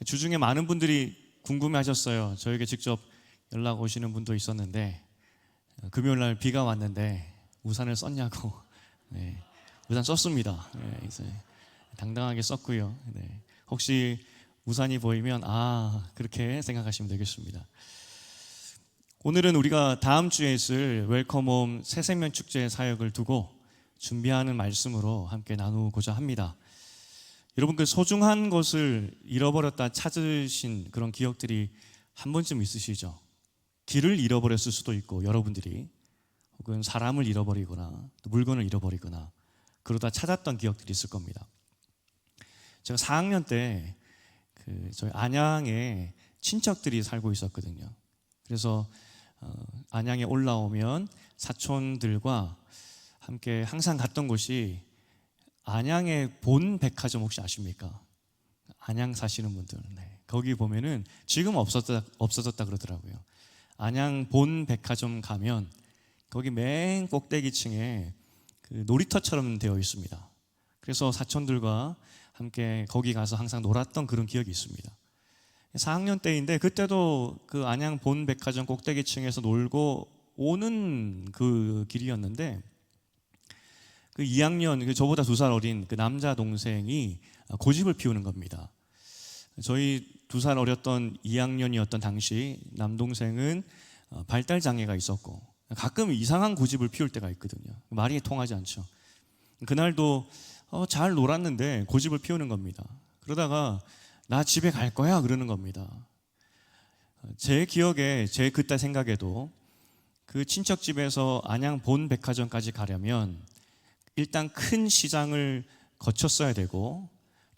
주중에 많은 분들이 궁금해하셨어요. 저에게 직접 연락 오시는 분도 있었는데 금요일 날 비가 왔는데 우산을 썼냐고. 네, 우산 썼습니다. 네, 이제 당당하게 썼고요. 네, 혹시 우산이 보이면 그렇게 생각하시면 되겠습니다. 오늘은 우리가 다음 주에 있을 웰컴홈 새생명 축제 사역을 두고 준비하는 말씀으로 함께 나누고자 합니다. 여러분, 그 소중한 것을 잃어버렸다 찾으신 그런 기억들이 한 번쯤 있으시죠? 길을 잃어버렸을 수도 있고, 여러분들이 혹은 사람을 잃어버리거나 또 물건을 잃어버리거나 그러다 찾았던 기억들이 있을 겁니다. 제가 4학년 때 저희 안양에 친척들이 살고 있었거든요. 그래서 안양에 올라오면 사촌들과 함께 항상 갔던 곳이 안양의 본 백화점, 혹시 아십니까? 안양 사시는 분들, 네, 거기 보면은 지금 없어졌다 그러더라고요. 안양 본 백화점 가면 거기 맨 꼭대기층에 그 놀이터처럼 되어 있습니다. 그래서 사촌들과 함께 거기 가서 항상 놀았던 그런 기억이 있습니다. 4학년 때인데 그때도 그 안양 본 백화점 꼭대기층에서 놀고 오는 그 길이었는데, 그 2학년, 저보다 2살 어린 그 남자 동생이 고집을 피우는 겁니다. 저희 2살 어렸던 2학년이었던 당시 남동생은 발달 장애가 있었고 가끔 이상한 고집을 피울 때가 있거든요. 말이 통하지 않죠. 그날도 잘 놀았는데 고집을 피우는 겁니다. 그러다가 나 집에 갈 거야 그러는 겁니다. 제 기억에, 제 그때 생각에도 그 친척 집에서 안양 본 백화점까지 가려면 일단 큰 시장을 거쳤어야 되고,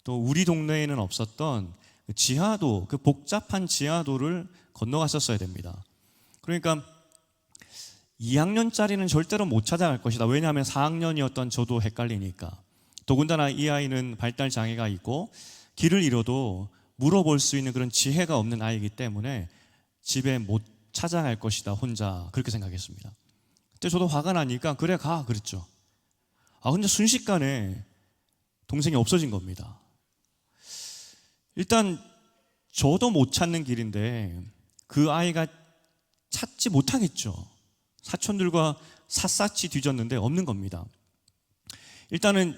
또 우리 동네에는 없었던 지하도, 그 복잡한 지하도를 건너갔었어야 됩니다. 그러니까 2학년짜리는 절대로 못 찾아갈 것이다. 왜냐하면 4학년이었던 저도 헷갈리니까. 더군다나 이 아이는 발달 장애가 있고 길을 잃어도 물어볼 수 있는 그런 지혜가 없는 아이이기 때문에 집에 못 찾아갈 것이다, 혼자. 그렇게 생각했습니다. 그때 저도 화가 나니까 그래 가 그랬죠. 근데 순식간에 동생이 없어진 겁니다. 일단 저도 못 찾는 길인데 그 아이가 찾지 못하겠죠. 사촌들과 샅샅이 뒤졌는데 없는 겁니다. 일단은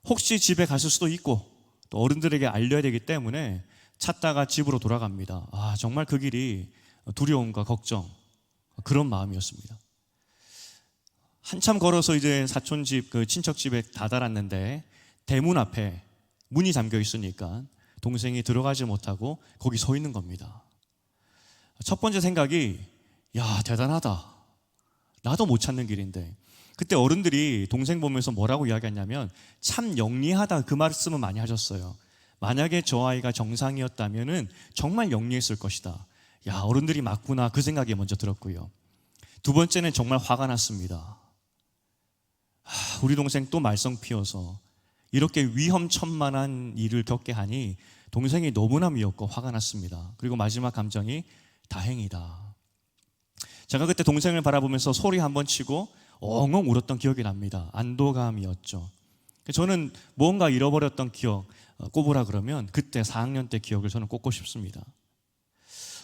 혹시 집에 갔을 수도 있고 또 어른들에게 알려야 되기 때문에 찾다가 집으로 돌아갑니다. 정말 그 길이 두려움과 걱정, 그런 마음이었습니다. 한참 걸어서 이제 사촌집, 그 친척집에 다다랐는데 대문 앞에 문이 잠겨 있으니까 동생이 들어가지 못하고 거기 서 있는 겁니다. 첫 번째 생각이, 야, 대단하다. 나도 못 찾는 길인데. 그때 어른들이 동생 보면서 뭐라고 이야기했냐면 참 영리하다, 그 말씀을 많이 하셨어요. 만약에 저 아이가 정상이었다면은 정말 영리했을 것이다. 야, 어른들이 맞구나, 그 생각이 먼저 들었고요. 두 번째는 정말 화가 났습니다. 우리 동생 또 말썽 피워서 이렇게 위험천만한 일을 겪게 하니 동생이 너무나 미웠고 화가 났습니다. 그리고 마지막 감정이 다행이다. 제가 그때 동생을 바라보면서 소리 한번 치고 엉엉 울었던 기억이 납니다. 안도감이었죠. 저는 무언가 잃어버렸던 기억 꼽으라 그러면 그때 4학년 때 기억을 저는 꼽고 싶습니다.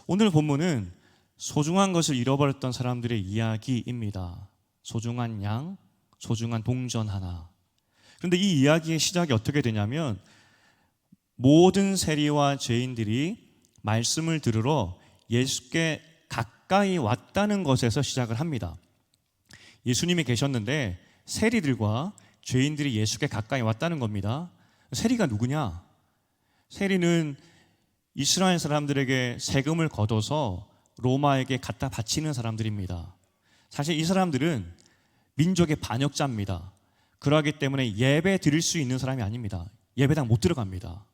오늘 본문은 소중한 것을 잃어버렸던 사람들의 이야기입니다. 소중한 양, 소중한 동전 하나. 그런데 이 이야기의 시작이 어떻게 되냐면 모든 세리와 죄인들이 말씀을 들으러 예수께 가까이 왔다는 것에서 시작을 합니다. 예수님이 계셨는데 세리들과 죄인들이 예수께 가까이 왔다는 겁니다. 세리가 누구냐? 세리는 이스라엘 사람들에게 세금을 걷어서 로마에게 갖다 바치는 사람들입니다. 사실 이 사람들은 민족의 반역자입니다. 그러하기 때문에 예배 드릴 수 있는 사람이 아닙니다. 예배당 못 들어갑니다.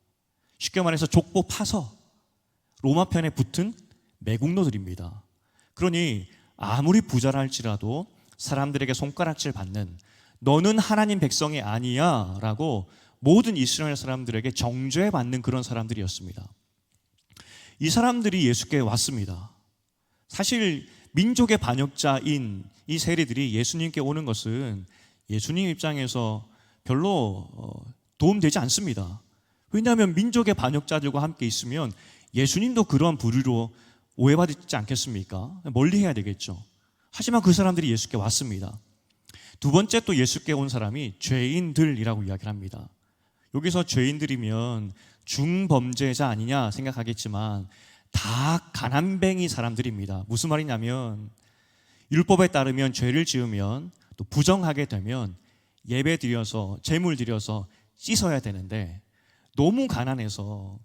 쉽게 말해서 족보 파서 로마 편에 붙은 매국노들입니다. 그러니 아무리 부자라 할지라도 사람들에게 손가락질 받는, 너는 하나님 백성이 아니야 라고 모든 이스라엘 사람들에게 정죄받는 그런 사람들이었습니다. 이 사람들이 예수께 왔습니다. 사실 민족의 반역자인 이 세리들이 예수님께 오는 것은 예수님 입장에서 별로 도움되지 않습니다. 왜냐하면 민족의 반역자들과 함께 있으면 예수님도 그러한 부류로 오해받지 않겠습니까? 멀리 해야 되겠죠. 하지만 그 사람들이 예수께 왔습니다. 두 번째 또 예수께 온 사람이 죄인들이라고 이야기를 합니다. 여기서 죄인들이면 중범죄자 아니냐 생각하겠지만 다 가난뱅이 사람들입니다. 무슨 말이냐면 율법에 따르면 죄를 지으면 또 부정하게 되면 예배 드려서 제물 드려서 씻어야 되는데 너무 가난해서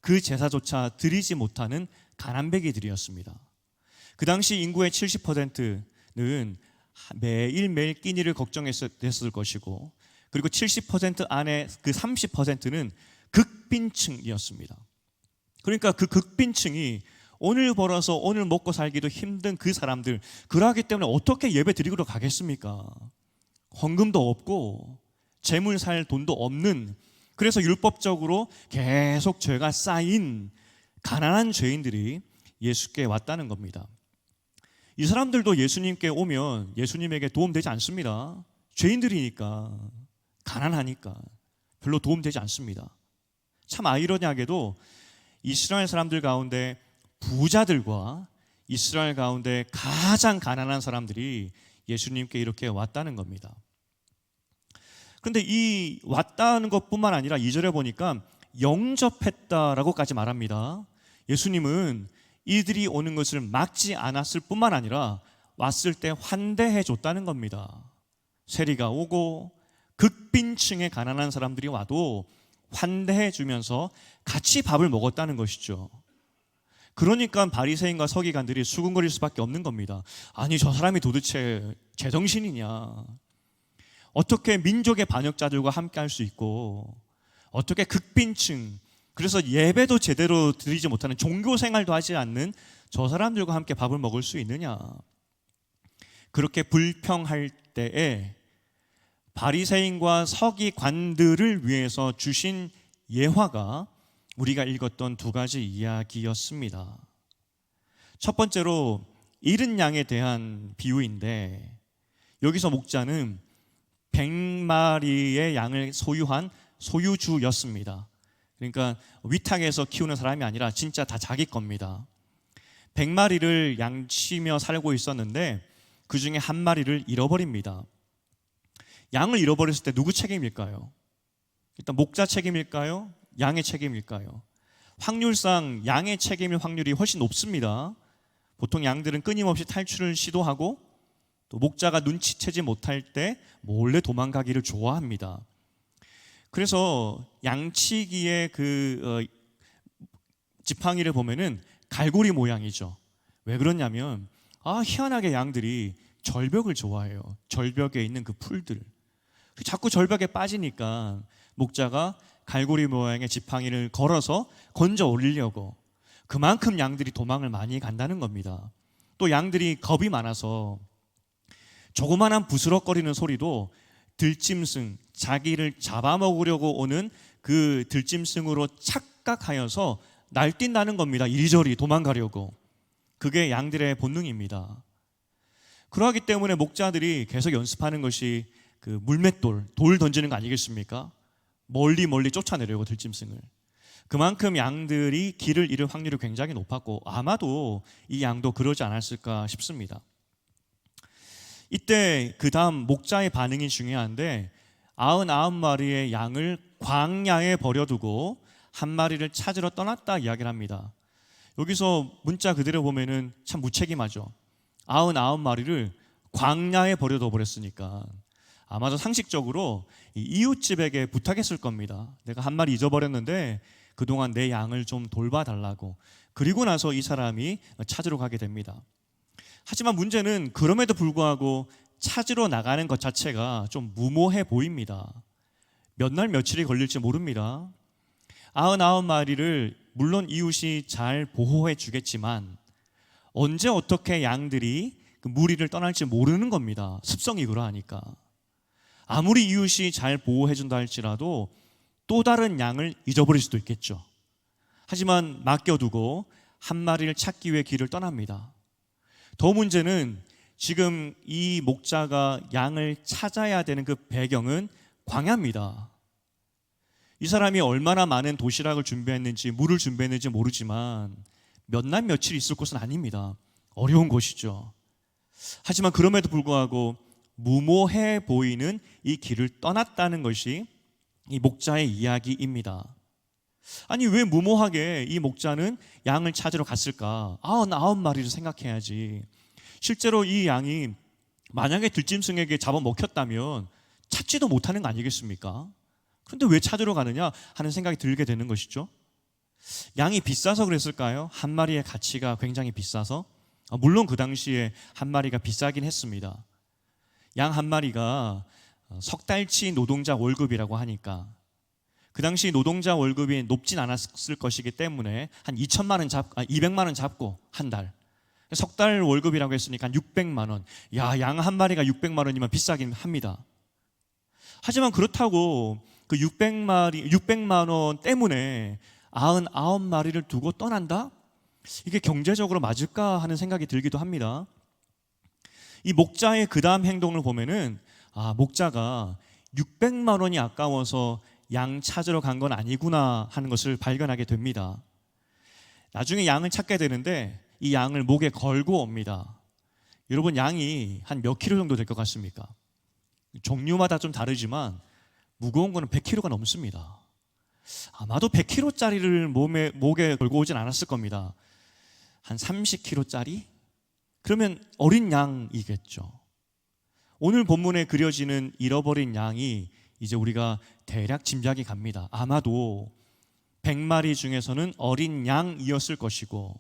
그 제사조차 드리지 못하는 가난뱅이들이었습니다. 그 당시 인구의 70%는 매일매일 끼니를 걱정했을 것이고, 그리고 70% 안에 그 30%는 극빈층이었습니다. 그러니까 그 극빈층이 오늘 벌어서 오늘 먹고 살기도 힘든 그 사람들, 그러하기 때문에 어떻게 예배 드리러 가겠습니까? 헌금도 없고 재물 살 돈도 없는, 그래서 율법적으로 계속 죄가 쌓인 가난한 죄인들이 예수께 왔다는 겁니다. 이 사람들도 예수님께 오면 예수님에게 도움되지 않습니다. 죄인들이니까, 가난하니까 별로 도움되지 않습니다. 참 아이러니하게도 이스라엘 사람들 가운데 부자들과 이스라엘 가운데 가장 가난한 사람들이 예수님께 이렇게 왔다는 겁니다. 그런데 이 왔다는 것뿐만 아니라 2절에 보니까 영접했다라고까지 말합니다. 예수님은 이들이 오는 것을 막지 않았을 뿐만 아니라 왔을 때 환대해 줬다는 겁니다. 세리가 오고 극빈층의 가난한 사람들이 와도 환대해 주면서 같이 밥을 먹었다는 것이죠. 그러니까 바리새인과 서기관들이 수군거릴 수밖에 없는 겁니다. 아니, 저 사람이 도대체 제정신이냐? 어떻게 민족의 반역자들과 함께 할 수 있고, 어떻게 극빈층, 그래서 예배도 제대로 드리지 못하는, 종교 생활도 하지 않는 저 사람들과 함께 밥을 먹을 수 있느냐? 그렇게 불평할 때에 바리새인과 서기관들을 위해서 주신 예화가 우리가 읽었던 두 가지 이야기였습니다. 첫 번째로 잃은 양에 대한 비유인데, 여기서 목자는 100마리의 양을 소유한 소유주였습니다. 그러니까 위탁해서 키우는 사람이 아니라 진짜 다 자기 겁니다. 100마리를 양치며 살고 있었는데 그 중에 한 마리를 잃어버립니다. 양을 잃어버렸을 때 누구 책임일까요? 일단 목자 책임일까요? 양의 책임일까요? 확률상 양의 책임일 확률이 훨씬 높습니다. 보통 양들은 끊임없이 탈출을 시도하고 또 목자가 눈치채지 못할 때 몰래 도망가기를 좋아합니다. 그래서 양치기의 지팡이를 보면은 갈고리 모양이죠. 왜 그러냐면 희한하게 양들이 절벽을 좋아해요. 절벽에 있는 그 풀들. 자꾸 절벽에 빠지니까 목자가 갈고리 모양의 지팡이를 걸어서 건져 올리려고, 그만큼 양들이 도망을 많이 간다는 겁니다. 또 양들이 겁이 많아서 조그만한 부스럭거리는 소리도 들짐승, 자기를 잡아먹으려고 오는 그 들짐승으로 착각하여서 날뛴다는 겁니다. 이리저리 도망가려고. 그게 양들의 본능입니다. 그러하기 때문에 목자들이 계속 연습하는 것이 그 물맷돌, 돌 던지는 거 아니겠습니까? 멀리 쫓아내려고 들짐승을. 그만큼 양들이 길을 잃을 확률이 굉장히 높았고 아마도 이 양도 그러지 않았을까 싶습니다. 이때 그 다음 목자의 반응이 중요한데 99마리의 양을 광야에 버려두고 한 마리를 찾으러 떠났다 이야기를 합니다. 여기서 문자 그대로 보면은 참 무책임하죠. 99마리를 광야에 버려둬 버렸으니까 아마도 상식적으로 이웃집에게 부탁했을 겁니다. 내가 한 마리 잊어버렸는데 그동안 내 양을 좀 돌봐달라고. 그리고 나서 이 사람이 찾으러 가게 됩니다. 하지만 문제는 그럼에도 불구하고 찾으러 나가는 것 자체가 좀 무모해 보입니다. 몇 날 며칠이 걸릴지 모릅니다. 99마리를 물론 이웃이 잘 보호해 주겠지만 언제 어떻게 양들이 그 무리를 떠날지 모르는 겁니다. 습성이 그러하니까. 아무리 이웃이 잘 보호해 준다 할지라도 또 다른 양을 잊어버릴 수도 있겠죠. 하지만 맡겨두고 한 마리를 찾기 위해 길을 떠납니다. 더 문제는 지금 이 목자가 양을 찾아야 되는 그 배경은 광야입니다. 이 사람이 얼마나 많은 도시락을 준비했는지, 물을 준비했는지 모르지만 몇 날 며칠 있을 곳은 아닙니다. 어려운 곳이죠. 하지만 그럼에도 불구하고 무모해 보이는 이 길을 떠났다는 것이 이 목자의 이야기입니다. 아니, 왜 무모하게 이 목자는 양을 찾으러 갔을까? 99마리를 생각해야지. 실제로 이 양이 만약에 들짐승에게 잡아먹혔다면 찾지도 못하는 거 아니겠습니까? 그런데 왜 찾으러 가느냐 하는 생각이 들게 되는 것이죠. 양이 비싸서 그랬을까요? 한 마리의 가치가 굉장히 비싸서? 물론 그 당시에 한 마리가 비싸긴 했습니다. 양 한 마리가 석 달치 노동자 월급이라고 하니까 그 당시 노동자 월급이 높진 않았을 것이기 때문에 한 200만 원 잡고 한 달. 석 달 월급이라고 했으니까 한 600만 원. 야, 양 한 마리가 600만 원이면 비싸긴 합니다. 하지만 그렇다고 그 600만 원 때문에 99마리를 두고 떠난다? 이게 경제적으로 맞을까 하는 생각이 들기도 합니다. 이 목자의 그 다음 행동을 보면은 목자가 600만 원이 아까워서 양 찾으러 간 건 아니구나 하는 것을 발견하게 됩니다. 나중에 양을 찾게 되는데 이 양을 목에 걸고 옵니다. 여러분, 양이 한 몇 킬로 정도 될 것 같습니까? 종류마다 좀 다르지만 무거운 거는 100kg가 넘습니다. 아마도 100kg짜리를 목에 걸고 오진 않았을 겁니다. 한 30kg짜리? 그러면 어린 양이겠죠. 오늘 본문에 그려지는 잃어버린 양이 이제 우리가 대략 짐작이 갑니다. 아마도 100마리 중에서는 어린 양이었을 것이고,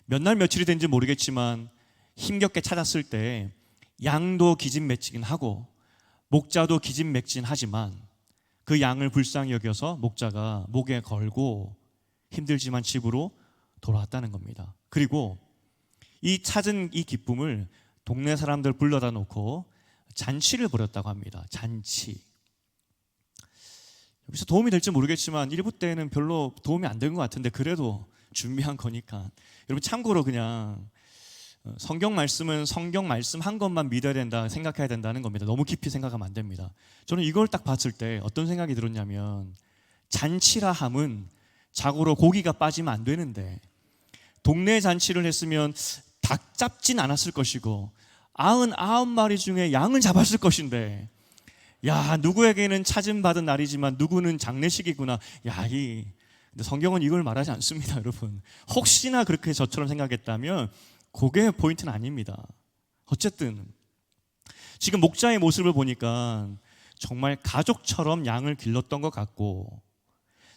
몇 날 며칠이 된지 모르겠지만 힘겹게 찾았을 때 양도 기진맥진 하고 목자도 기진맥진 하지만 그 양을 불쌍히 여겨서 목자가 목에 걸고 힘들지만 집으로 돌아왔다는 겁니다. 그리고 이 찾은 이 기쁨을 동네 사람들 불러다 놓고 잔치를 벌였다고 합니다. 잔치. 여기서 도움이 될지 모르겠지만 일부 때는 별로 도움이 안 된 것 같은데 그래도 준비한 거니까 여러분 참고로 그냥 성경 말씀은 성경 말씀 한 것만 믿어야 된다 생각해야 된다는 겁니다. 너무 깊이 생각하면 안 됩니다. 저는 이걸 딱 봤을 때 어떤 생각이 들었냐면, 잔치라 함은 자고로 고기가 빠지면 안 되는데 동네 잔치를 했으면 닭 잡진 않았을 것이고 99마리 중에 양을 잡았을 것인데, 야, 누구에게는 찾음받은 날이지만 누구는 장례식이구나. 근데 성경은 이걸 말하지 않습니다, 여러분. 혹시나 그렇게 저처럼 생각했다면 그게 포인트는 아닙니다. 어쨌든 지금 목자의 모습을 보니까 정말 가족처럼 양을 길렀던 것 같고,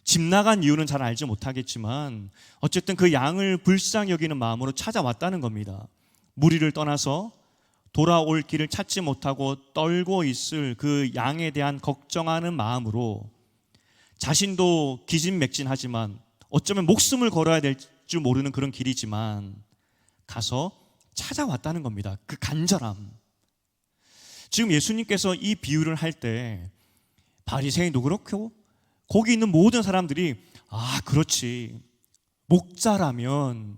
집 나간 이유는 잘 알지 못하겠지만 어쨌든 그 양을 불쌍히 여기는 마음으로 찾아왔다는 겁니다. 무리를 떠나서 돌아올 길을 찾지 못하고 떨고 있을 그 양에 대한 걱정하는 마음으로 자신도 기진맥진하지만 어쩌면 목숨을 걸어야 될 줄 모르는 그런 길이지만 가서 찾아왔다는 겁니다. 그 간절함. 지금 예수님께서 이 비유를 할 때 바리새인도 그렇고 거기 있는 모든 사람들이 그렇지, 목자라면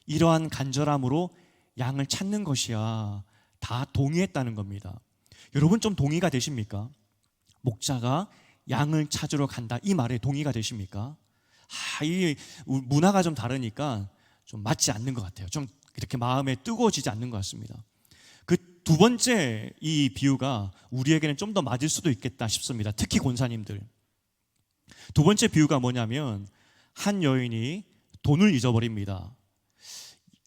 이러한 간절함으로 양을 찾는 것이야, 다 동의했다는 겁니다. 여러분 좀 동의가 되십니까? 목자가 양을 찾으러 간다, 이 말에 동의가 되십니까? 이 문화가 좀 다르니까 좀 맞지 않는 것 같아요. 좀 이렇게 마음에 뜨거워지지 않는 것 같습니다. 그 두 번째 이 비유가 우리에게는 좀 더 맞을 수도 있겠다 싶습니다. 특히 권사님들. 두 번째 비유가 뭐냐면, 한 여인이 돈을 잊어버립니다.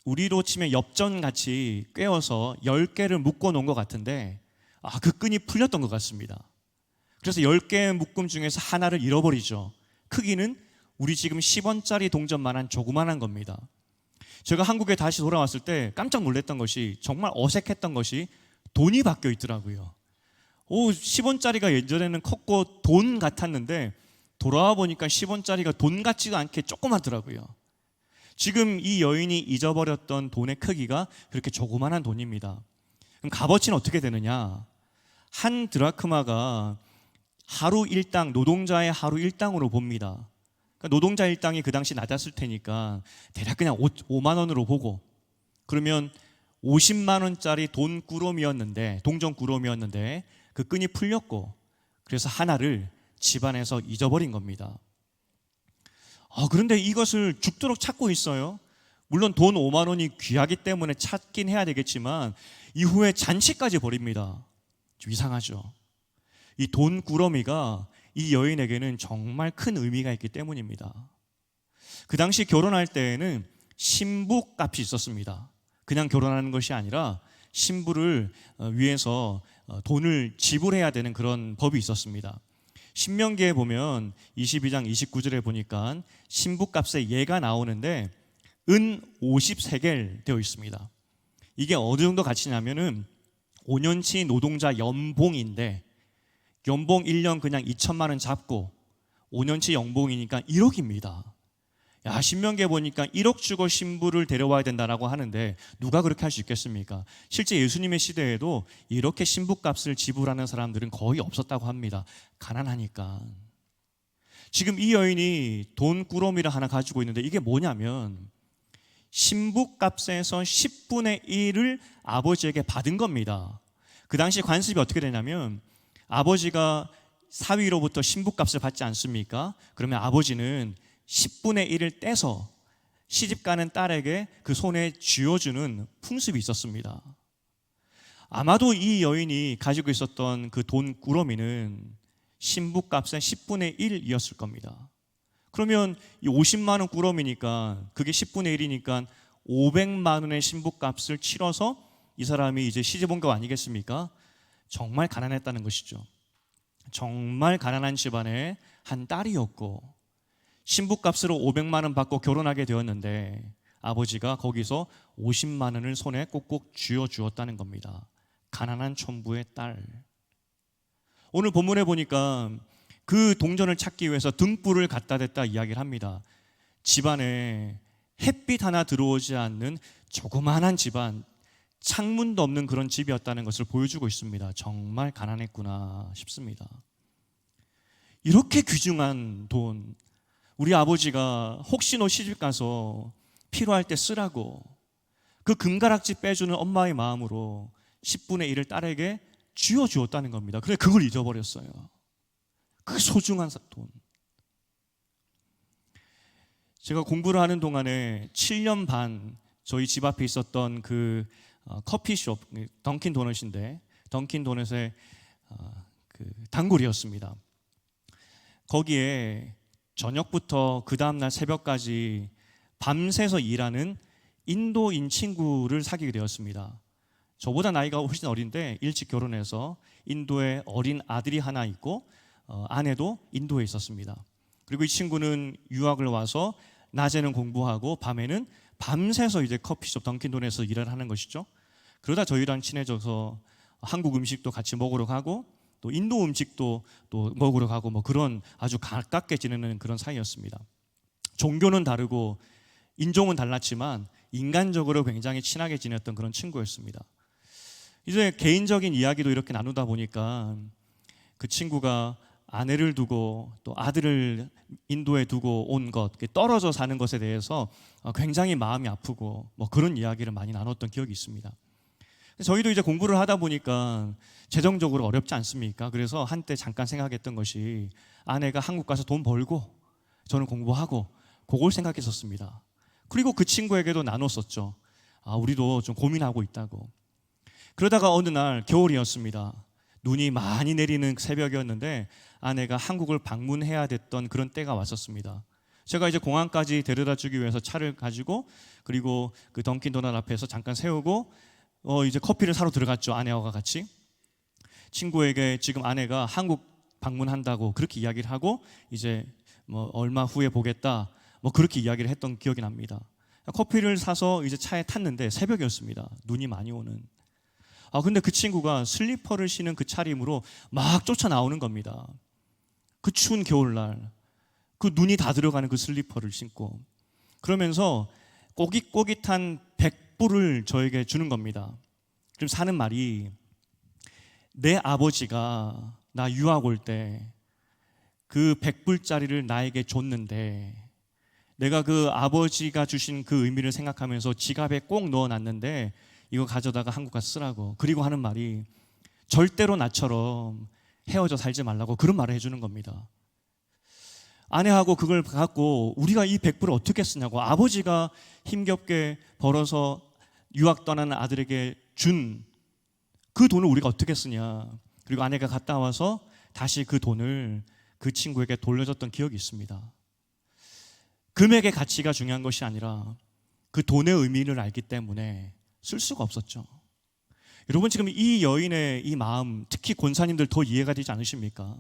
우리로 치면 엽전같이 꿰어서 10개를 묶어 놓은 것 같은데 그 끈이 풀렸던 것 같습니다. 그래서 10개의 묶음 중에서 하나를 잃어버리죠. 크기는 우리 지금 10원짜리 동전만한 조그만한 겁니다. 제가 한국에 다시 돌아왔을 때 깜짝 놀랐던 것이, 정말 어색했던 것이 돈이 바뀌어 있더라고요. 10원짜리가 예전에는 컸고 돈 같았는데 돌아와 보니까 10원짜리가 돈 같지가 않게 조그맣더라고요. 지금 이 여인이 잊어버렸던 돈의 크기가 그렇게 조그만한 돈입니다. 그럼 값어치는 어떻게 되느냐? 한 드라크마가 하루 일당, 노동자의 하루 일당으로 봅니다. 그러니까 노동자 일당이 그 당시 낮았을 테니까 대략 그냥 5만 원으로 보고, 그러면 50만 원짜리 동전 꾸러미였는데 그 끈이 풀렸고, 그래서 하나를 집안에서 잊어버린 겁니다. 그런데 이것을 죽도록 찾고 있어요. 물론 돈 5만 원이 귀하기 때문에 찾긴 해야 되겠지만 이후에 잔치까지 벌입니다. 좀 이상하죠. 이 돈꾸러미가 이 여인에게는 정말 큰 의미가 있기 때문입니다. 그 당시 결혼할 때에는 신부값이 있었습니다. 그냥 결혼하는 것이 아니라 신부를 위해서 돈을 지불해야 되는 그런 법이 있었습니다. 신명기에 보면 22장 29절에 보니까 신부값의 예가 나오는데 은 50세겔 되어 있습니다. 이게 어느 정도 가치냐면은 5년치 노동자 연봉인데 연봉 1년 그냥 2천만 원 잡고 5년치 연봉이니까 1억입니다. 야, 신명기에 보니까 1억 주고 신부를 데려와야 된다라고 하는데 누가 그렇게 할 수 있겠습니까? 실제 예수님의 시대에도 이렇게 신부값을 지불하는 사람들은 거의 없었다고 합니다. 가난하니까. 지금 이 여인이 돈꾸러미를 하나 가지고 있는데 이게 뭐냐면 신부값에서 10분의 1을 아버지에게 받은 겁니다. 그 당시 관습이 어떻게 되냐면 아버지가 사위로부터 신부값을 받지 않습니까? 그러면 아버지는 10분의 1을 떼서 시집가는 딸에게 그 손에 쥐어주는 풍습이 있었습니다. 아마도 이 여인이 가지고 있었던 그 돈꾸러미는 신부값의 10분의 1이었을 겁니다. 그러면 이 50만 원 꾸러미니까 그게 10분의 1이니까 500만 원의 신부값을 치러서 이 사람이 이제 시집 온 거 아니겠습니까? 정말 가난했다는 것이죠. 정말 가난한 집안의 한 딸이었고 신부값으로 500만 원 받고 결혼하게 되었는데 아버지가 거기서 50만 원을 손에 꼭꼭 쥐어주었다는 겁니다. 가난한 촌부의 딸. 오늘 본문에 보니까 그 동전을 찾기 위해서 등불을 갖다 댔다 이야기를 합니다. 집안에 햇빛 하나 들어오지 않는 조그마한 집안, 창문도 없는 그런 집이었다는 것을 보여주고 있습니다. 정말 가난했구나 싶습니다. 이렇게 귀중한 돈, 우리 아버지가 혹시 너 시집 가서 필요할 때 쓰라고 그 금가락지 빼주는 엄마의 마음으로 10분의 1을 딸에게 쥐어주었다는 겁니다. 그래 그걸 잊어버렸어요. 그 소중한 돈. 제가 공부를 하는 동안에 7년 반 저희 집 앞에 있었던 그 커피숍 던킨 도넛인데 던킨 도넛의 그 단골이었습니다. 거기에 저녁부터 그 다음날 새벽까지 밤새서 일하는 인도인 친구를 사귀게 되었습니다. 저보다 나이가 훨씬 어린데 일찍 결혼해서 인도에 어린 아들이 하나 있고 아내도 인도에 있었습니다. 그리고 이 친구는 유학을 와서 낮에는 공부하고 밤에는 밤새서 이제 커피숍 던킨돈에서 일을 하는 것이죠. 그러다 저희랑 친해져서 한국 음식도 같이 먹으러 가고 또 인도 음식도 또 먹으러 가고 뭐 그런 아주 가깝게 지내는 그런 사이였습니다. 종교는 다르고 인종은 달랐지만 인간적으로 굉장히 친하게 지냈던 그런 친구였습니다. 이제 개인적인 이야기도 이렇게 나누다 보니까 그 친구가 아내를 두고 또 아들을 인도에 두고 온 것, 떨어져 사는 것에 대해서 굉장히 마음이 아프고 뭐 그런 이야기를 많이 나눴던 기억이 있습니다. 저희도 이제 공부를 하다 보니까 재정적으로 어렵지 않습니까? 그래서 한때 잠깐 생각했던 것이 아내가 한국 가서 돈 벌고 저는 공부하고 그걸 생각했었습니다. 그리고 그 친구에게도 나눴었죠. 우리도 좀 고민하고 있다고. 그러다가 어느 날 겨울이었습니다. 눈이 많이 내리는 새벽이었는데 아내가 한국을 방문해야 됐던 그런 때가 왔었습니다. 제가 이제 공항까지 데려다 주기 위해서 차를 가지고 그리고 그 던킨 도넛 앞에서 잠깐 세우고 이제 커피를 사러 들어갔죠. 아내와 같이. 친구에게 지금 아내가 한국 방문한다고 그렇게 이야기를 하고 이제 뭐 얼마 후에 보겠다 뭐 그렇게 이야기를 했던 기억이 납니다. 커피를 사서 이제 차에 탔는데 새벽이었습니다. 눈이 많이 오는. 근데 그 친구가 슬리퍼를 신은 그 차림으로 막 쫓아 나오는 겁니다. 그 추운 겨울날 그 눈이 다 들어가는 그 슬리퍼를 신고 그러면서 꼬깃꼬깃한 100불을 저에게 주는 겁니다. 그럼 사는 말이 내 아버지가 나 유학 올 때 그 100불짜리를 나에게 줬는데 내가 그 아버지가 주신 그 의미를 생각하면서 지갑에 꼭 넣어놨는데 이거 가져다가 한국 가서 쓰라고. 그리고 하는 말이 절대로 나처럼 헤어져 살지 말라고 그런 말을 해주는 겁니다. 아내하고 그걸 갖고 우리가 이 100불을 어떻게 쓰냐고, 아버지가 힘겹게 벌어서 유학 떠나는 아들에게 준 그 돈을 우리가 어떻게 쓰냐. 그리고 아내가 갔다 와서 다시 그 돈을 그 친구에게 돌려줬던 기억이 있습니다. 금액의 가치가 중요한 것이 아니라 그 돈의 의미를 알기 때문에 쓸 수가 없었죠. 여러분, 지금 이 여인의 이 마음, 특히 권사님들 더 이해가 되지 않으십니까?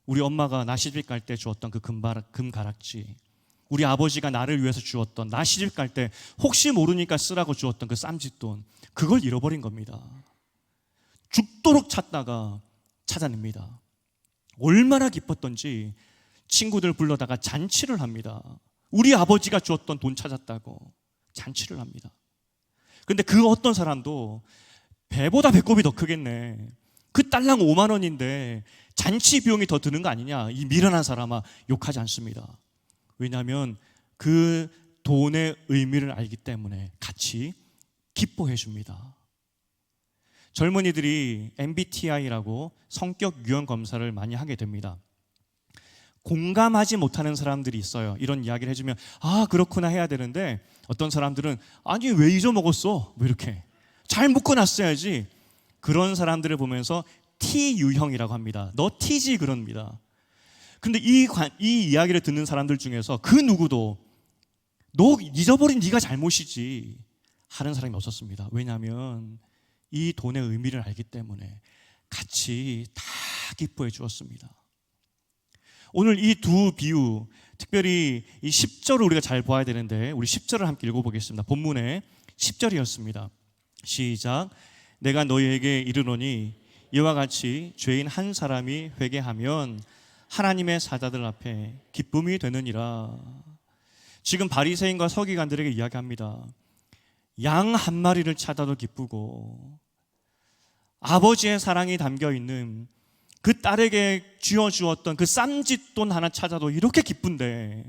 우리 엄마가 나 시집 갈 때 주었던 그 금가락지, 우리 아버지가 나를 위해서 주었던, 나 시집 갈 때 혹시 모르니까 쓰라고 주었던 그 쌈짓돈, 그걸 잃어버린 겁니다. 죽도록 찾다가 찾아냅니다. 얼마나 기뻤던지 친구들 불러다가 잔치를 합니다. 우리 아버지가 주었던 돈 찾았다고 잔치를 합니다. 그런데 그 어떤 사람도 배보다 배꼽이 더 크겠네, 그 딸랑 5만 원인데 잔치 비용이 더 드는 거 아니냐, 이 미련한 사람아, 욕하지 않습니다. 왜냐하면 그 돈의 의미를 알기 때문에 같이 기뻐해 줍니다. 젊은이들이 MBTI라고 성격 유형 검사를 많이 하게 됩니다. 공감하지 못하는 사람들이 있어요. 이런 이야기를 해주면 아 그렇구나 해야 되는데, 어떤 사람들은 아니 왜 잊어먹었어, 뭐 이렇게 잘 묶어놨어야지. 그런 사람들을 보면서 T 유형이라고 합니다. 너 T지 그럽니다. 근데 이 이야기를 듣는 사람들 중에서 그 누구도 너 잊어버린 네가 잘못이지 하는 사람이 없었습니다. 왜냐하면 이 돈의 의미를 알기 때문에 같이 다 기뻐해 주었습니다. 오늘 이 두 비유, 특별히 이 10절을 우리가 잘 봐야 되는데, 우리 10절을 함께 읽어보겠습니다. 본문의 10절이었습니다. 시작. 내가 너희에게 이르노니 이와 같이 죄인 한 사람이 회개하면 하나님의 사자들 앞에 기쁨이 되느니라. 지금 바리새인과 서기관들에게 이야기합니다. 양 한 마리를 찾아도 기쁘고, 아버지의 사랑이 담겨있는 그 딸에게 쥐어주었던 그 쌈짓돈 하나 찾아도 이렇게 기쁜데,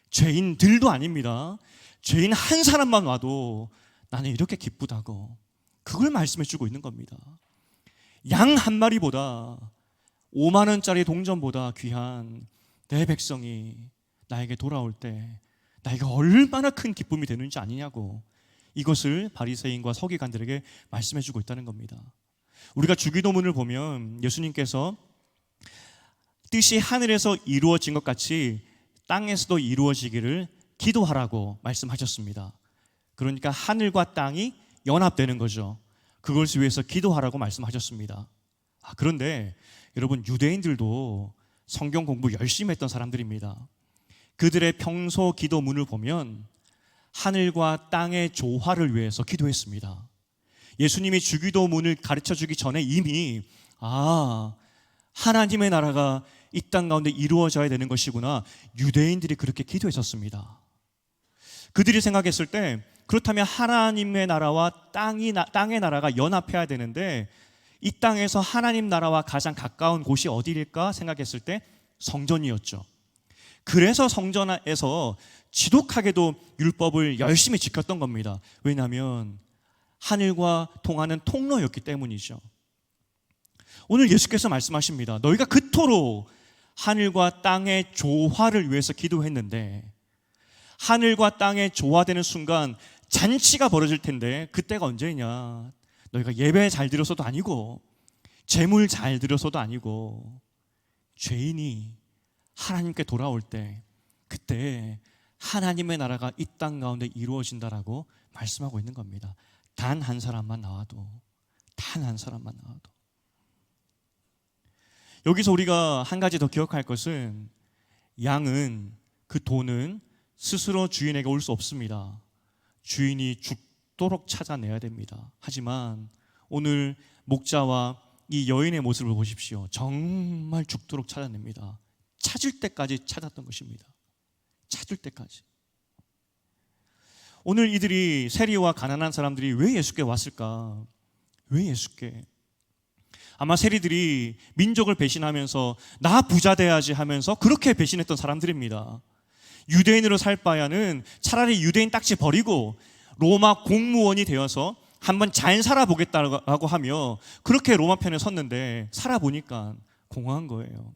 죄인들도 아닙니다. 죄인 한 사람만 와도 나는 이렇게 기쁘다고, 그걸 말씀해 주고 있는 겁니다. 양 한 마리보다 5만 원짜리 동전보다 귀한 내 백성이 나에게 돌아올 때 나에게 얼마나 큰 기쁨이 되는지 아니냐고, 이것을 바리새인과 서기관들에게 말씀해 주고 있다는 겁니다. 우리가 주기도문을 보면 예수님께서 뜻이 하늘에서 이루어진 것 같이 땅에서도 이루어지기를 기도하라고 말씀하셨습니다. 그러니까 하늘과 땅이 연합되는 거죠. 그것을 위해서 기도하라고 말씀하셨습니다. 그런데 여러분, 유대인들도 성경 공부 열심히 했던 사람들입니다. 그들의 평소 기도문을 보면 하늘과 땅의 조화를 위해서 기도했습니다. 예수님이 주기도문을 가르쳐 주기 전에 이미 하나님의 나라가 이 땅 가운데 이루어져야 되는 것이구나, 유대인들이 그렇게 기도했었습니다. 그들이 생각했을 때, 그렇다면 하나님의 나라와 땅의 나라가 연합해야 되는데 이 땅에서 하나님 나라와 가장 가까운 곳이 어디일까 생각했을 때 성전이었죠. 그래서 성전에서 지독하게도 율법을 열심히 지켰던 겁니다. 왜냐하면 하늘과 통하는 통로였기 때문이죠. 오늘 예수께서 말씀하십니다. 너희가 그토록 하늘과 땅의 조화를 위해서 기도했는데, 하늘과 땅의 조화되는 순간 잔치가 벌어질 텐데 그때가 언제냐? 너희가 예배 잘 드려서도 아니고 재물 잘 드려서도 아니고, 죄인이 하나님께 돌아올 때 그때 하나님의 나라가 이 땅 가운데 이루어진다라고 말씀하고 있는 겁니다. 단 한 사람만 나와도, 단 한 사람만 나와도. 여기서 우리가 한 가지 더 기억할 것은, 양은, 그 돈은 스스로 주인에게 올 수 없습니다. 주인이 죽도록 찾아내야 됩니다. 하지만 오늘 목자와 이 여인의 모습을 보십시오. 정말 죽도록 찾아냅니다. 찾을 때까지 찾았던 것입니다. 찾을 때까지. 오늘 이들이, 세리와 가난한 사람들이 왜 예수께 왔을까? 왜 예수께? 아마 세리들이 민족을 배신하면서 나 부자 돼야지 하면서 그렇게 배신했던 사람들입니다. 유대인으로 살 바에는 차라리 유대인 딱지 버리고 로마 공무원이 되어서 한번 잘 살아보겠다고 하며 그렇게 로마 편에 섰는데, 살아보니까 공허한 거예요.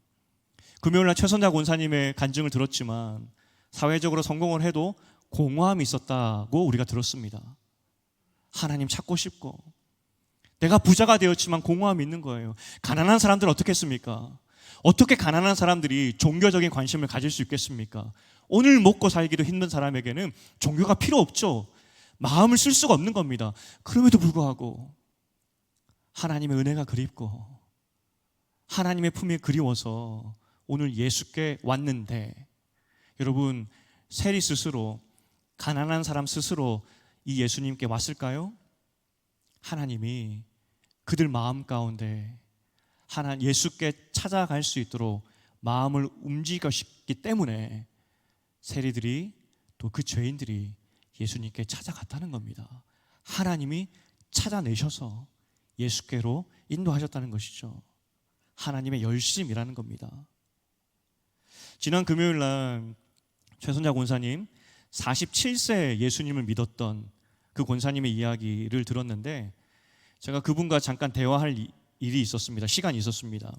금요일날 최선자 권사님의 간증을 들었지만 사회적으로 성공을 해도 공허함이 있었다고 우리가 들었습니다. 하나님 찾고 싶고, 내가 부자가 되었지만 공허함이 있는 거예요. 가난한 사람들은 어떻게 했습니까? 어떻게 가난한 사람들이 종교적인 관심을 가질 수 있겠습니까? 오늘 먹고 살기도 힘든 사람에게는 종교가 필요 없죠. 마음을 쓸 수가 없는 겁니다. 그럼에도 불구하고 하나님의 은혜가 그립고 하나님의 품이 그리워서 오늘 예수께 왔는데, 여러분, 세리 스스로, 가난한 사람 스스로 이 예수님께 왔을까요? 하나님이 그들 마음 가운데 예수께 찾아갈 수 있도록 마음을 움직이셨기 때문에 세리들이, 또 그 죄인들이 예수님께 찾아갔다는 겁니다. 하나님이 찾아내셔서 예수께로 인도하셨다는 것이죠. 하나님의 열심이라는 겁니다. 지난 금요일 날 최선자 권사님, 47세 예수님을 믿었던 그 권사님의 이야기를 들었는데, 제가 그분과 잠깐 대화할 일이 있었습니다. 시간이 있었습니다.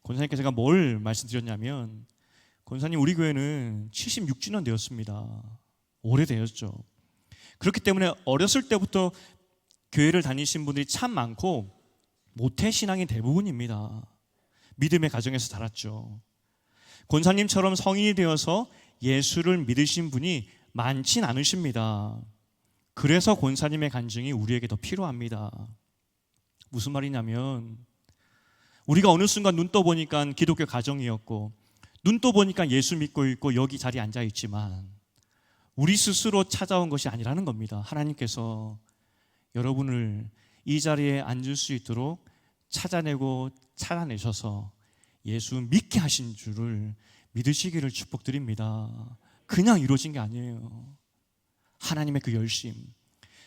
권사님께 제가 뭘 말씀드렸냐면, 권사님, 우리 교회는 76주년 되었습니다. 오래되었죠. 그렇기 때문에 어렸을 때부터 교회를 다니신 분들이 참 많고 모태신앙이 대부분입니다. 믿음의 가정에서 자랐죠. 권사님처럼 성인이 되어서 예수를 믿으신 분이 많진 않으십니다. 그래서 권사님의 간증이 우리에게 더 필요합니다. 무슨 말이냐면, 우리가 어느 순간 눈 떠보니까 기독교 가정이었고, 눈 떠보니까 예수 믿고 있고 여기 자리에 앉아 있지만 우리 스스로 찾아온 것이 아니라는 겁니다. 하나님께서 여러분을 이 자리에 앉을 수 있도록 찾아내고 찾아내셔서 예수 믿게 하신 줄을 믿으시기를 축복드립니다. 그냥 이루어진 게 아니에요. 하나님의 그 열심,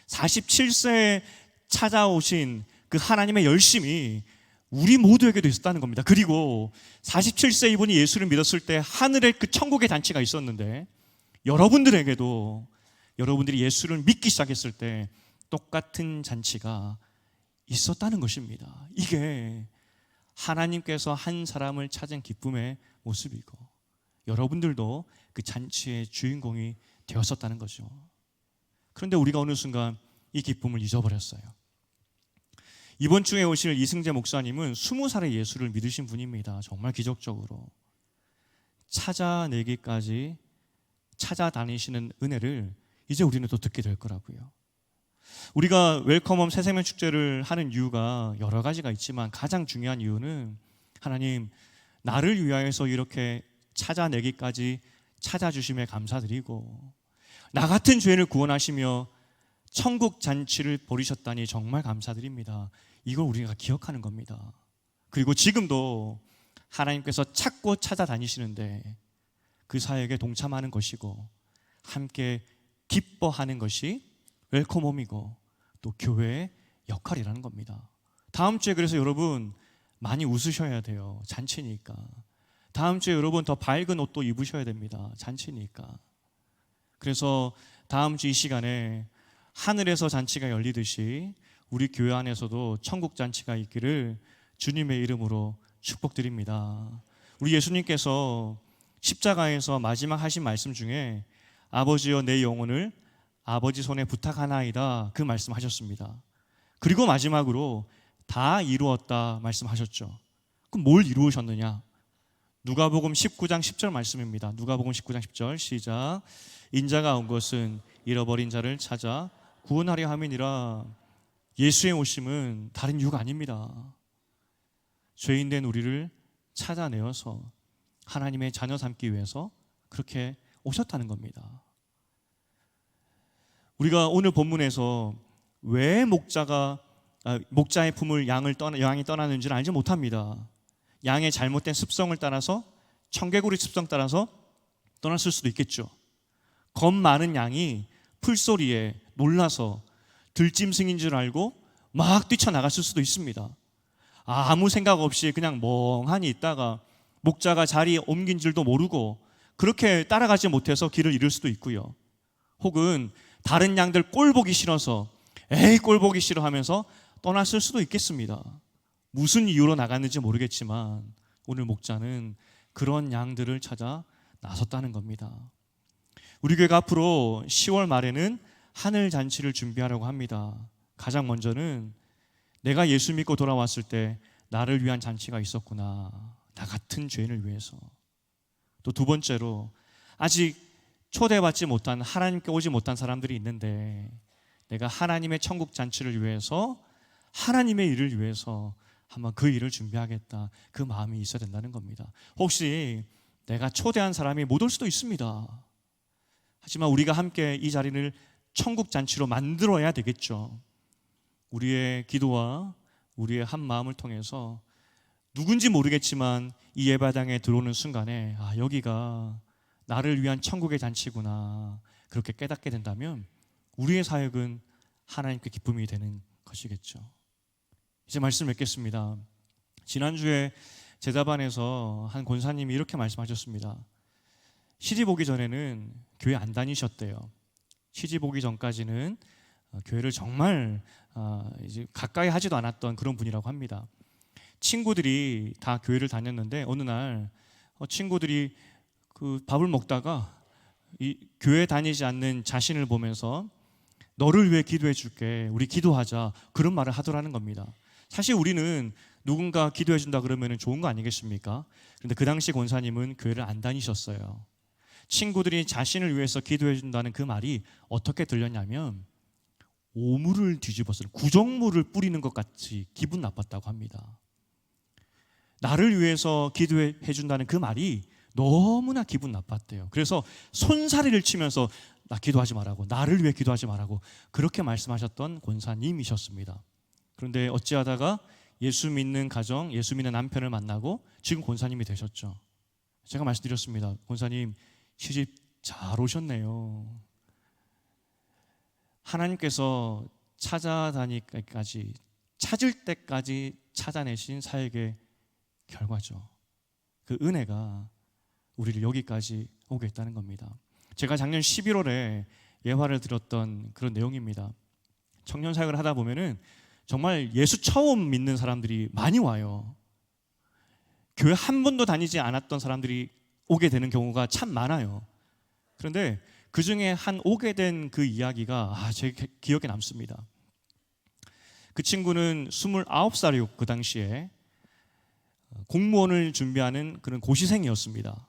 47세에 찾아오신 그 하나님의 열심이 우리 모두에게도 있었다는 겁니다. 그리고 47세 이분이 예수를 믿었을 때 하늘에 그 천국의 잔치가 있었는데, 여러분들에게도, 여러분들이 예수를 믿기 시작했을 때 똑같은 잔치가 있었다는 것입니다. 이게 하나님께서 한 사람을 찾은 기쁨의 모습이고, 여러분들도 그 잔치의 주인공이 되었었다는 거죠. 그런데 우리가 어느 순간 이 기쁨을 잊어버렸어요. 이번 주에 오실 이승재 목사님은 20살에 예수를 믿으신 분입니다. 정말 기적적으로 찾아내기까지 찾아다니시는 은혜를 이제 우리는 또 듣게 될 거라고요. 우리가 웰컴홈 새생명 축제를 하는 이유가 여러 가지가 있지만 가장 중요한 이유는, 하나님, 나를 위하여서 이렇게 찾아내기까지 찾아주심에 감사드리고, 나 같은 죄인을 구원하시며 천국 잔치를 벌이셨다니 정말 감사드립니다. 이걸 우리가 기억하는 겁니다. 그리고 지금도 하나님께서 찾고 찾아다니시는데 그 사역에 동참하는 것이고 함께 기뻐하는 것이 웰컴홈이고 또 교회의 역할이라는 겁니다. 다음 주에 그래서 여러분 많이 웃으셔야 돼요. 잔치니까. 다음 주에 여러분 더 밝은 옷도 입으셔야 됩니다. 잔치니까. 그래서 다음 주 이 시간에 하늘에서 잔치가 열리듯이 우리 교회 안에서도 천국 잔치가 있기를 주님의 이름으로 축복드립니다. 우리 예수님께서 십자가에서 마지막 하신 말씀 중에 아버지여 내 영혼을 아버지 손에 부탁하나이다, 그 말씀하셨습니다. 그리고 마지막으로 다 이루었다 말씀하셨죠. 그럼 뭘 이루셨느냐? 누가복음 19장 10절 말씀입니다. 누가복음 19장 10절 시작. 인자가 온 것은 잃어버린 자를 찾아 구원하려 함이니라. 예수의 오심은 다른 이유가 아닙니다. 죄인된 우리를 찾아내어서 하나님의 자녀 삼기 위해서 그렇게 오셨다는 겁니다. 우리가 오늘 본문에서 왜 목자의 품을 양이 떠나는지를 알지 못합니다. 양의 잘못된 습성을 따라서, 청개구리 습성 따라서 떠났을 수도 있겠죠. 겁 많은 양이 풀소리에 놀라서 들짐승인 줄 알고 막 뛰쳐나갔을 수도 있습니다. 아무 생각 없이 그냥 멍하니 있다가 목자가 자리에 옮긴 줄도 모르고 그렇게 따라가지 못해서 길을 잃을 수도 있고요. 혹은 다른 양들 꼴 보기 싫어서 에이 꼴 보기 싫어 하면서 떠났을 수도 있겠습니다. 무슨 이유로 나갔는지 모르겠지만 오늘 목자는 그런 양들을 찾아 나섰다는 겁니다. 우리 교회가 앞으로 10월 말에는 하늘 잔치를 준비하려고 합니다. 가장 먼저는 내가 예수 믿고 돌아왔을 때 나를 위한 잔치가 있었구나, 나 같은 죄인을 위해서. 또 두 번째로, 아직 초대받지 못한, 하나님께 오지 못한 사람들이 있는데 내가 하나님의 천국 잔치를 위해서, 하나님의 일을 위해서 한번 그 일을 준비하겠다, 그 마음이 있어야 된다는 겁니다. 혹시 내가 초대한 사람이 못 올 수도 있습니다. 하지만 우리가 함께 이 자리를 천국 잔치로 만들어야 되겠죠. 우리의 기도와 우리의 한 마음을 통해서 누군지 모르겠지만 이 예배당에 들어오는 순간에 여기가 나를 위한 천국의 잔치구나, 그렇게 깨닫게 된다면 우리의 사역은 하나님께 기쁨이 되는 것이겠죠. 이제 말씀 맺겠습니다. 지난주에 제자반에서 한 권사님이 이렇게 말씀하셨습니다. 시집 오기 전에는 교회 안 다니셨대요. 시집 오기 전까지는 교회를 정말 이제 가까이 하지도 않았던 그런 분이라고 합니다. 친구들이 다 교회를 다녔는데 어느 날 친구들이 그 밥을 먹다가 이 교회 다니지 않는 자신을 보면서 너를 위해 기도해 줄게, 우리 기도하자, 그런 말을 하더라는 겁니다. 사실 우리는 누군가 기도해 준다 그러면 좋은 거 아니겠습니까? 그런데 그 당시 권사님은 교회를 안 다니셨어요. 친구들이 자신을 위해서 기도해 준다는 그 말이 어떻게 들렸냐면 오물을 뒤집어서 구정물을 뿌리는 것 같이 기분 나빴다고 합니다. 나를 위해서 기도해 준다는 그 말이 너무나 기분 나빴대요. 그래서 손사래를 치면서 나 기도하지 말라고, 나를 위해 기도하지 말라고 그렇게 말씀하셨던 권사님이셨습니다. 그런데 어찌하다가 예수 믿는 가정, 예수 믿는 남편을 만나고 지금 권사님이 되셨죠. 제가 말씀드렸습니다. 권사님 시집 잘 오셨네요. 하나님께서 찾아다니까지, 찾을 때까지 찾아내신 사역의 결과죠. 그 은혜가 우리를 여기까지 오게 했다는 겁니다. 제가 작년 11월에 예화를 들었던 그런 내용입니다. 청년 사역을 하다 보면은 정말 예수 처음 믿는 사람들이 많이 와요. 교회 한 번도 다니지 않았던 사람들이 오게 되는 경우가 참 많아요. 그런데 그 중에 한 오게 된 그 이야기가 제 기억에 남습니다. 그 친구는 29살이었고 그 당시에 공무원을 준비하는 그런 고시생이었습니다.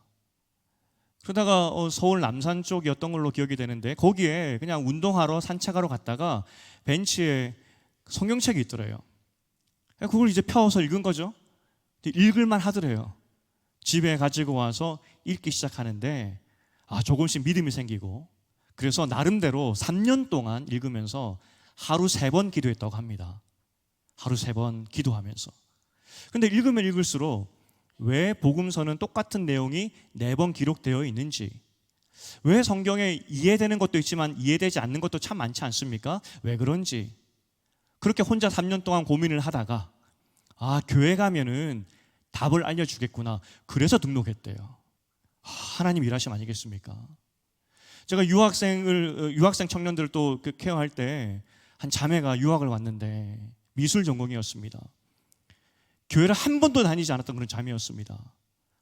그러다가 서울 남산 쪽이었던 걸로 기억이 되는데 거기에 그냥 운동하러 산책하러 갔다가 벤치에 성경책이 있더래요. 그걸 이제 펴서 읽은 거죠. 읽을만 하더래요. 집에 가지고 와서 읽기 시작하는데 조금씩 믿음이 생기고, 그래서 나름대로 3년 동안 읽으면서 하루 3번 기도했다고 합니다. 하루 3번 기도하면서. 근데 읽으면 읽을수록 왜 복음서는 똑같은 내용이 4번 기록되어 있는지, 왜 성경에 이해되는 것도 있지만 이해되지 않는 것도 참 많지 않습니까? 왜 그런지 그렇게 혼자 3년 동안 고민을 하다가 교회 가면은 답을 알려주겠구나, 그래서 등록했대요. 하나님 일하심 아니겠습니까? 제가 유학생 청년들 또 케어할 때 한 자매가 유학을 왔는데 미술 전공이었습니다. 교회를 한 번도 다니지 않았던 그런 자매였습니다.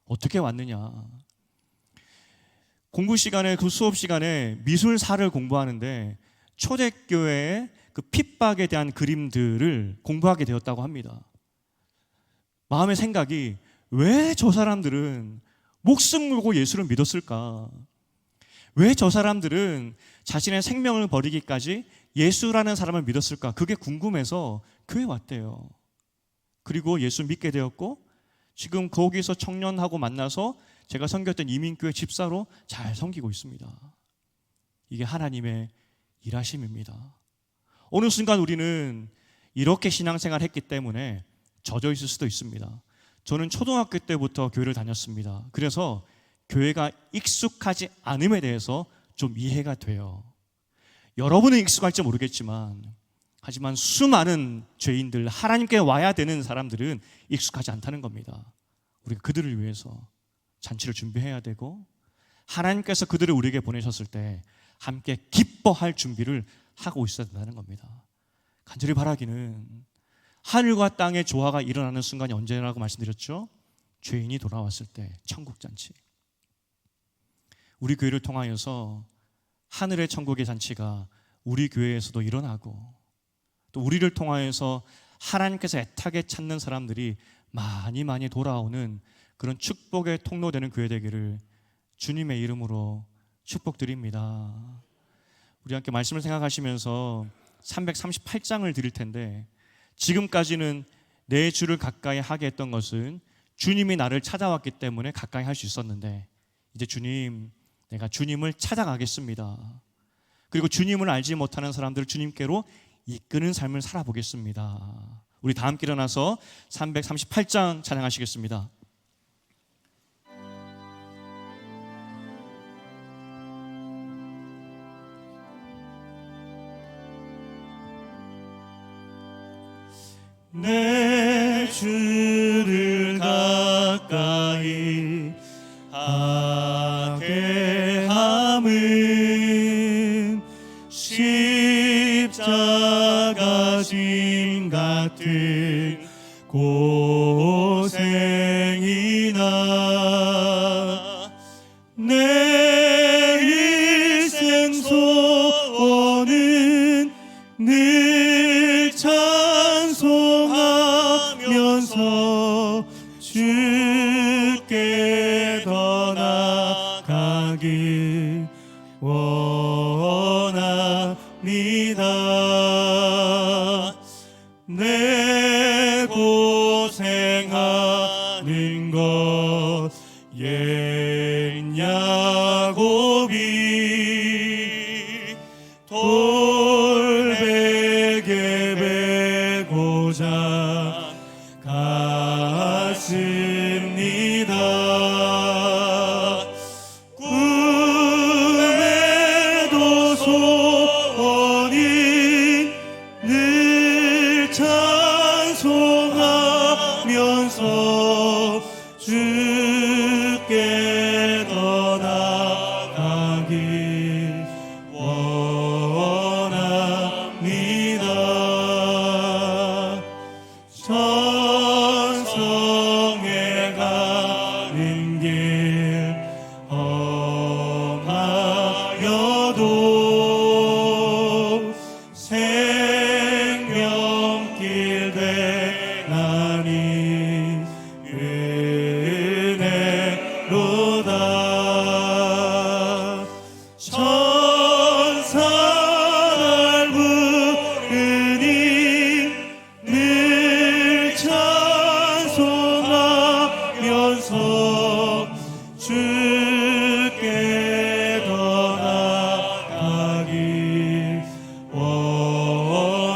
어떻게 왔느냐? 공부 시간에, 그 수업 시간에 미술사를 공부하는데 초대교회의 그 핍박에 대한 그림들을 공부하게 되었다고 합니다. 마음의 생각이, 왜 저 사람들은 목숨 걸고 예수를 믿었을까? 왜 저 사람들은 자신의 생명을 버리기까지 예수라는 사람을 믿었을까? 그게 궁금해서 교회 왔대요. 그리고 예수 믿게 되었고 지금 거기서 청년하고 만나서 제가 섬겼던 이민교회 집사로 잘 섬기고 있습니다. 이게 하나님의 일하심입니다. 어느 순간 우리는 이렇게 신앙생활을 했기 때문에 젖어 있을 수도 있습니다. 저는 초등학교 때부터 교회를 다녔습니다. 그래서 교회가 익숙하지 않음에 대해서 좀 이해가 돼요. 여러분은 익숙할지 모르겠지만, 하지만 수많은 죄인들, 하나님께 와야 되는 사람들은 익숙하지 않다는 겁니다. 우리가 그들을 위해서 잔치를 준비해야 되고, 하나님께서 그들을 우리에게 보내셨을 때 함께 기뻐할 준비를 하고 있어야 된다는 겁니다. 간절히 바라기는 하늘과 땅의 조화가 일어나는 순간이 언제라고 말씀드렸죠? 죄인이 돌아왔을 때 천국 잔치. 우리 교회를 통하여서 하늘의 천국의 잔치가 우리 교회에서도 일어나고, 또 우리를 통하여서 하나님께서 애타게 찾는 사람들이 많이 돌아오는 그런 축복의 통로되는 교회 되기를 주님의 이름으로 축복드립니다. 우리 함께 말씀을 생각하시면서 338장을 드릴 텐데, 지금까지는 내 주를 가까이 하게 했던 것은 주님이 나를 찾아왔기 때문에 가까이 할 수 있었는데, 이제 주님, 내가 주님을 찾아가겠습니다. 그리고 주님을 알지 못하는 사람들을 주님께로 이끄는 삶을 살아보겠습니다. 우리 다 함께 일어나서 338장 찬양하시겠습니다. 내 주를 가까이 하게 함은 십자가 짐 같은 고생이나 내 일생 소원은 늘 찬송하면서 주께 더 나아가길 원합니다. 내 고생하는 것 옛 야곱이 돌베개 베고자 갔습니다. 꿈에도 소원이 늘 찬송하면서 주께 더 나아가길 원합니다. 천성에 가는 길 험하여도 생명길 되나니 은혜로다. 천사를 부르니 늘 찬송하면서 주께 더 나아가길 원합니다.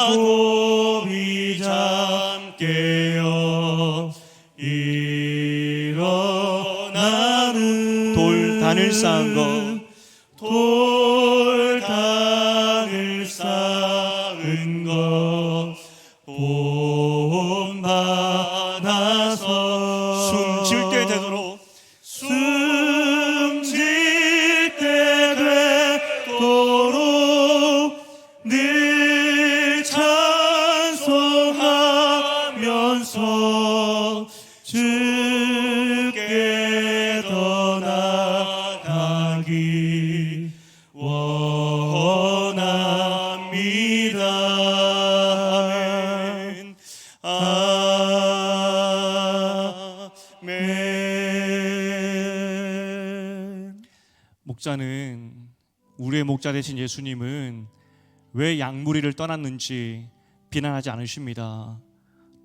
야곱이 잠 깨어 일어나는 돌단을 쌓은 것, 돌단을 쌓은 것 본받아서 숨질 때 되도록 숨질 때 되도록 늘 찬송하면서 주께 더 나아가길 원합니다. 아멘. 목자는, 우리의 목자 되신 예수님은 왜 양무리를 떠났는지 비난하지 않으십니다.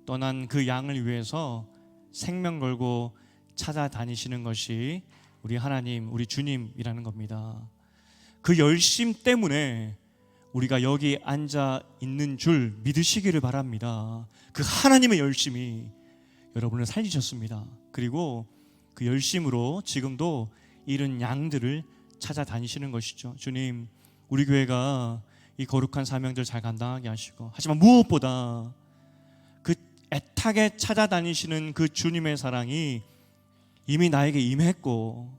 떠난 그 양을 위해서 생명 걸고 찾아다니시는 것이 우리 하나님, 우리 주님이라는 겁니다. 그 열심 때문에 우리가 여기 앉아 있는 줄 믿으시기를 바랍니다. 그 하나님의 열심이 여러분을 살리셨습니다. 그리고 그 열심으로 지금도 잃은 양들을 찾아다니시는 것이죠. 주님, 우리 교회가 이 거룩한 사명들 잘 감당하게 하시고, 하지만 무엇보다 그 애타게 찾아다니시는 그 주님의 사랑이 이미 나에게 임했고,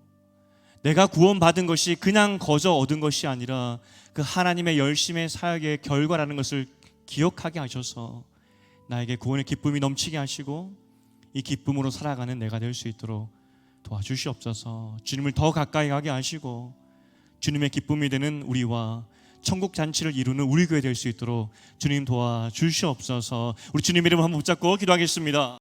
내가 구원받은 것이 그냥 거저 얻은 것이 아니라 그 하나님의 열심의 사역의 결과라는 것을 기억하게 하셔서 나에게 구원의 기쁨이 넘치게 하시고 이 기쁨으로 살아가는 내가 될 수 있도록 도와주시옵소서. 주님을 더 가까이 가게 하시고 주님의 기쁨이 되는 우리와 천국 잔치를 이루는 우리 교회 될 수 있도록 주님 도와주시옵소서. 우리 주님 이름 한번 붙잡고 기도하겠습니다.